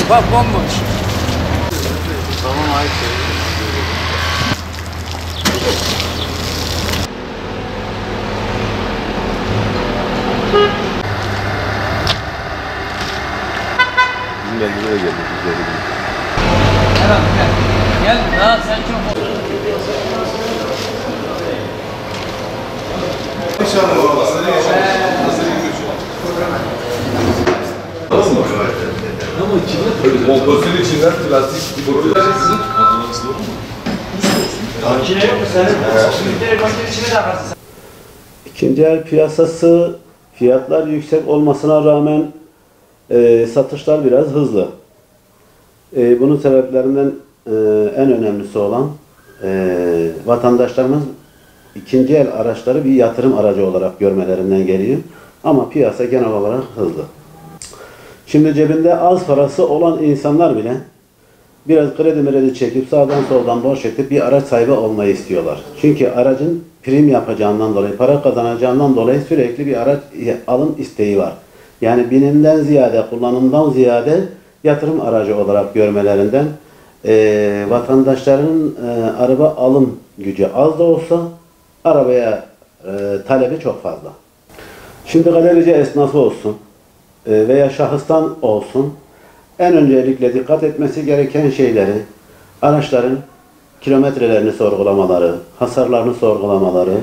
Bak bomboş. Tamam ait. Bizim de geldik. Evet gel. Gel daha sen çok İnşallah valla. Motorun içinden plastik boru vereceksin. Makine yok mu senin? Direkt makine içine de akarsın. İkinci el piyasası fiyatlar yüksek olmasına rağmen satışlar biraz hızlı. Bunun sebeplerinden en önemlisi olan vatandaşlarımız ikinci el araçları bir yatırım aracı olarak görmelerinden geliyor. Ama piyasa genel olarak hızlı. Şimdi cebinde az parası olan insanlar bile biraz kredi çekip sağdan soldan borç edip bir araç sahibi olmayı istiyorlar. Çünkü aracın prim yapacağından dolayı, para kazanacağından dolayı sürekli bir araç alım isteği var. Yani binimden ziyade, kullanımdan ziyade yatırım aracı olarak görmelerinden vatandaşların araba alım gücü az da olsa arabaya talebi çok fazla. Şimdi galerici esnafı olsun veya şahıstan olsun en öncelikle dikkat etmesi gereken şeyleri araçların kilometrelerini sorgulamaları, hasarlarını sorgulamaları,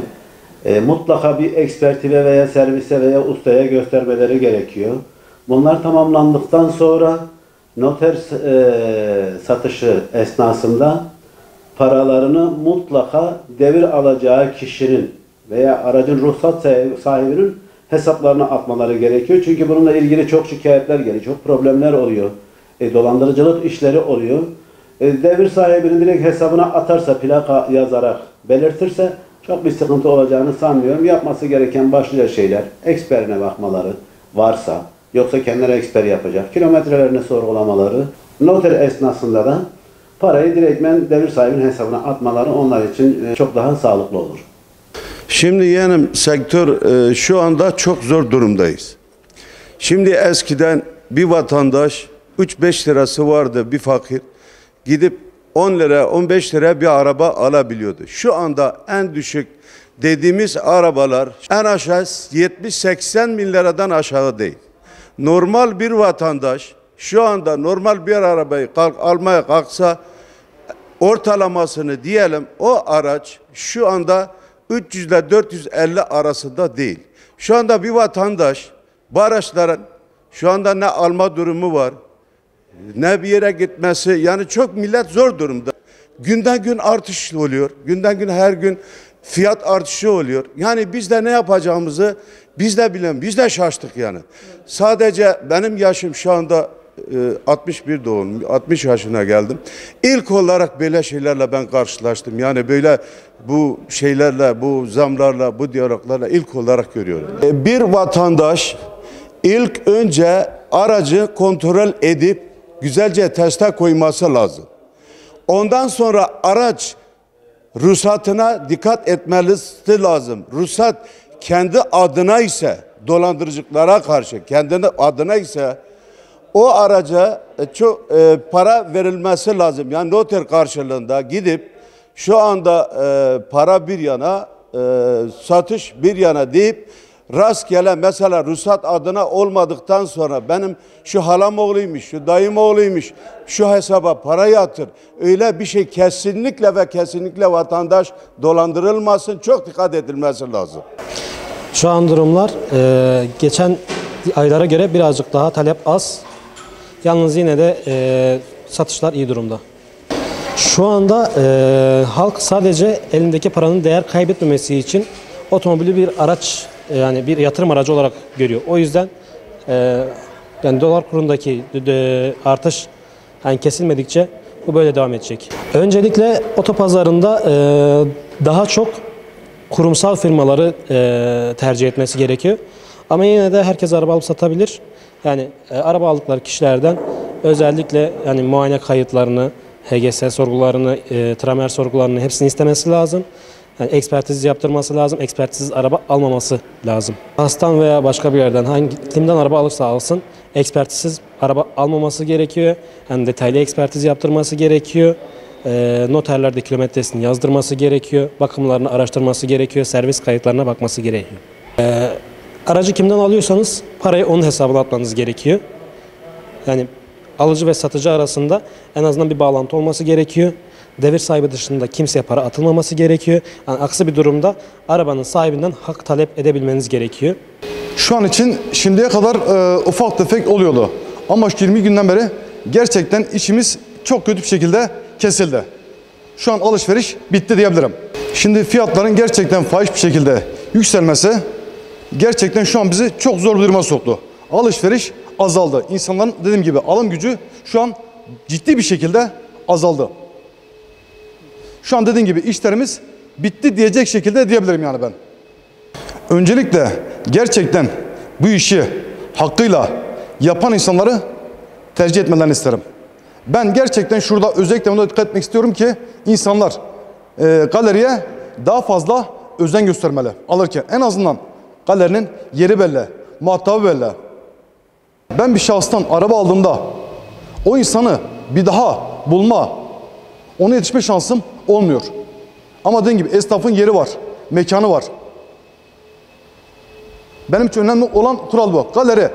mutlaka bir ekspertize veya servise veya ustaya göstermeleri gerekiyor. Bunlar tamamlandıktan sonra noter satışı esnasında paralarını mutlaka devir alacağı kişinin veya aracın ruhsat sahibinin hesaplarına atmaları gerekiyor. Çünkü bununla ilgili çok şikayetler geliyor, çok problemler oluyor. Dolandırıcılık işleri oluyor. Devir sahibinin direkt hesabına atarsa, plaka yazarak belirtirse çok bir sıkıntı olacağını sanmıyorum. Yapması gereken başlıca şeyler, eksperine bakmaları varsa, yoksa kendileri eksper yapacak, kilometrelerini sorgulamaları, noter esnasında da parayı direktmen devir sahibinin hesabına atmaları onlar için çok daha sağlıklı olur. Şimdi yeğenim sektör şu anda çok zor durumdayız. Şimdi eskiden bir vatandaş 3-5 lirası vardı bir fakir. Gidip 10 lira 15 lira bir araba alabiliyordu. Şu anda en düşük dediğimiz arabalar en aşağı 70-80 bin liradan aşağı değil. Normal bir vatandaş şu anda normal bir arabayı almaya kalksa ortalamasını diyelim o araç şu anda 300 ile 450 arasında değil. Şu anda bir vatandaş bu araçların şu anda ne alma durumu var, ne bir yere gitmesi, yani çok millet zor durumda. Günden gün artış oluyor. Günden gün her gün fiyat artışı oluyor. Yani biz de ne yapacağımızı biz de bilemiyoruz. Biz de şaştık yani. Sadece benim yaşım şu anda 61 doğumluyum. 60 yaşına geldim. İlk olarak böyle şeylerle ben karşılaştım. Yani böyle bu şeylerle, bu zamlarla, bu diyaloglarla ilk olarak görüyorum. Bir vatandaş ilk önce aracı kontrol edip güzelce teste koyması lazım. Ondan sonra araç ruhsatına dikkat etmesi lazım. Ruhsat kendi adına ise dolandırıcılıklara karşı kendine adına ise o araca çok para verilmesi lazım. Yani noter karşılığında gidip şu anda para bir yana satış bir yana deyip rastgele mesela ruhsat adına olmadıktan sonra benim şu halam oğluymuş, şu dayım oğluymuş, şu hesaba para yatır. Öyle bir şey kesinlikle ve kesinlikle vatandaş dolandırılmasın, çok dikkat edilmesi lazım. Şu an durumlar geçen aylara göre birazcık daha talep az. Yalnız yine de satışlar iyi durumda. Şu anda halk sadece elindeki paranın değer kaybetmemesi için otomobili bir araç, yani bir yatırım aracı olarak görüyor. O yüzden yani dolar kurundaki artış yani kesilmedikçe bu böyle devam edecek. Öncelikle otopazarında daha çok kurumsal firmaları tercih etmesi gerekiyor. Ama yine de herkes araba alıp satabilir. Yani araba aldıkları kişilerden özellikle yani muayene kayıtlarını, HGS sorgularını, tramer sorgularını hepsini istemesi lazım. Yani ekspertiz yaptırması lazım, ekspertiz araba almaması lazım. Hastan veya başka bir yerden kimden araba alırsa alsın, ekspertisiz araba almaması gerekiyor. Yani detaylı ekspertiz yaptırması gerekiyor. Noterlerde kilometresini yazdırması gerekiyor. Bakımlarını araştırması gerekiyor. Servis kayıtlarına bakması gerekiyor. Aracı kimden alıyorsanız parayı onun hesabına atmanız gerekiyor. Yani alıcı ve satıcı arasında en azından bir bağlantı olması gerekiyor. Devir sahibi dışında kimseye para atılmaması gerekiyor. Yani aksi bir durumda arabanın sahibinden hak talep edebilmeniz gerekiyor. Şu an için şimdiye kadar ufak tefek oluyordu. Ama 20 günden beri gerçekten işimiz çok kötü bir şekilde kesildi. Şu an alışveriş bitti diyebilirim. Şimdi fiyatların gerçekten fahiş bir şekilde yükselmesi gerçekten şu an bizi çok zor bir duruma soktu. Alışveriş azaldı. İnsanların dediğim gibi alım gücü şu an ciddi bir şekilde azaldı. Şu an dediğim gibi işlerimiz bitti diyecek şekilde diyebilirim yani ben. Öncelikle gerçekten bu işi hakkıyla yapan insanları tercih etmelerini isterim. Ben gerçekten şurada özellikle buna dikkat etmek istiyorum ki insanlar galeriye daha fazla özen göstermeli alırken. En azından galerinin yeri belli, muhatabı belli. Ben bir şahıstan araba aldığımda o insanı bir daha bulma, ona yetişme şansım olmuyor. Ama dediğim gibi esnafın yeri var, mekanı var. Benim için önemli olan kural bu. Galeriye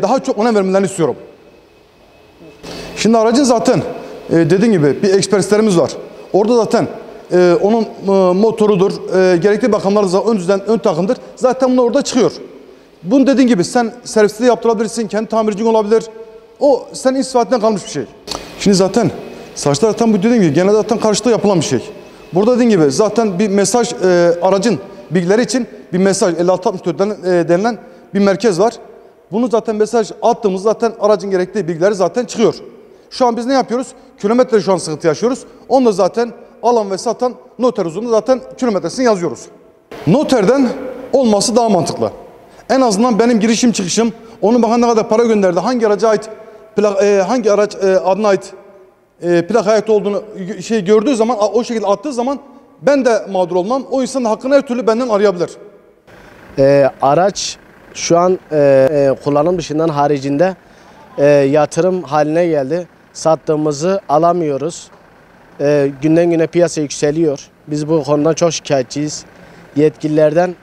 daha çok önem vermelerini istiyorum. Şimdi aracın zaten dediğim gibi bir ekspertlerimiz var. Orada zaten onun motorudur, gerekli bakımlar ön takımdır. Zaten bunlar orada çıkıyor. Bunu dediğin gibi sen serviste yaptırabilirsin, kendi tamircin olabilir. O senin inisiyatifine kalmış bir şey. Şimdi zaten saçlar zaten bu dediğim gibi genelde zaten karşılıklı yapılan bir şey. Burada dediğim gibi zaten bir mesaj aracın bilgileri için bir mesaj 5664 denilen bir merkez var. Bunu zaten mesaj attığımız zaten aracın gerektiği bilgileri zaten çıkıyor. Şu an biz ne yapıyoruz? Kilometre şu an sıkıntı yaşıyoruz. Onu da zaten alan ve satan noter huzurunda zaten kilometresini yazıyoruz. Noterden olması daha mantıklı. En azından benim girişim çıkışım, onun bana ne kadar para gönderdi, hangi araca ait, hangi araç adına ait plakaya ait olduğunu gördüğü zaman, o şekilde attığı zaman ben de mağdur olmam. O insanın hakkını her türlü benden arayabilir. Araç şu an kullanım dışından haricinde yatırım haline geldi. Sattığımızı alamıyoruz. Günden güne piyasa yükseliyor. Biz bu konudan çok şikayetçiyiz. Yetkililerden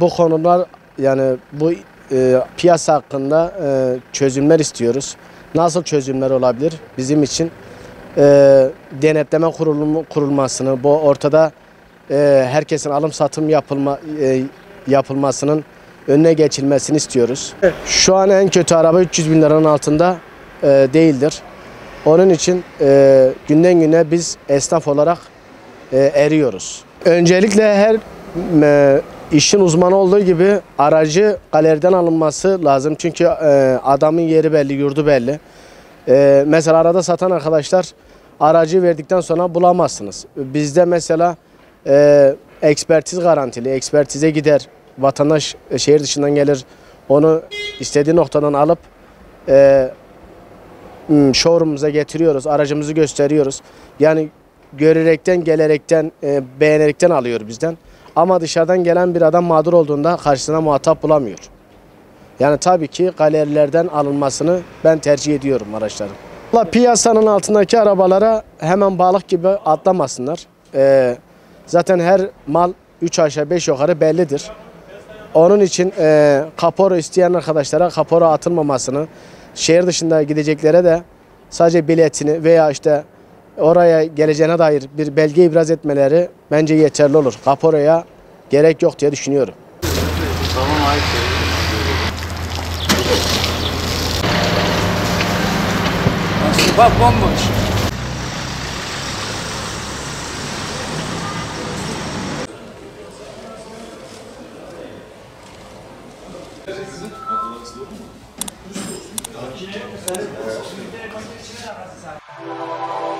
bu konular yani bu piyasa hakkında çözümler istiyoruz. Nasıl çözümler olabilir? Bizim için denetleme kurulmasını, bu ortada herkesin alım satım yapılmasının önüne geçilmesini istiyoruz. Şu an en kötü araba 300 bin liranın altında değildir. Onun için günden güne biz esnaf olarak eriyoruz. Öncelikle her işin uzmanı olduğu gibi aracı galeriden alınması lazım. Çünkü adamın yeri belli, yurdu belli. Mesela arada satan arkadaşlar aracı verdikten sonra bulamazsınız. Bizde mesela ekspertiz garantili, ekspertize gider. Vatandaş şehir dışından gelir, onu istediği noktadan alıp showroom'umuza getiriyoruz, aracımızı gösteriyoruz. Yani görerekten, gelerekten, beğenerekten alıyor bizden. Ama dışarıdan gelen bir adam mağdur olduğunda karşısına muhatap bulamıyor. Yani tabii ki galerilerden alınmasını ben tercih ediyorum araçların. Piyasanın altındaki arabalara hemen balık gibi atlamasınlar. Zaten her mal 3 aşağı 5 yukarı bellidir. Onun için kapora isteyen arkadaşlara kapora atılmamasını, şehir dışında gideceklere de sadece biletini veya işte oraya geleceğine dair bir belge ibraz etmeleri bence yeterli olur. Kaporaya gerek yok diye düşünüyorum. Tamam ait. Bak bomboş. Sen makinenin içine de bakarsın sen.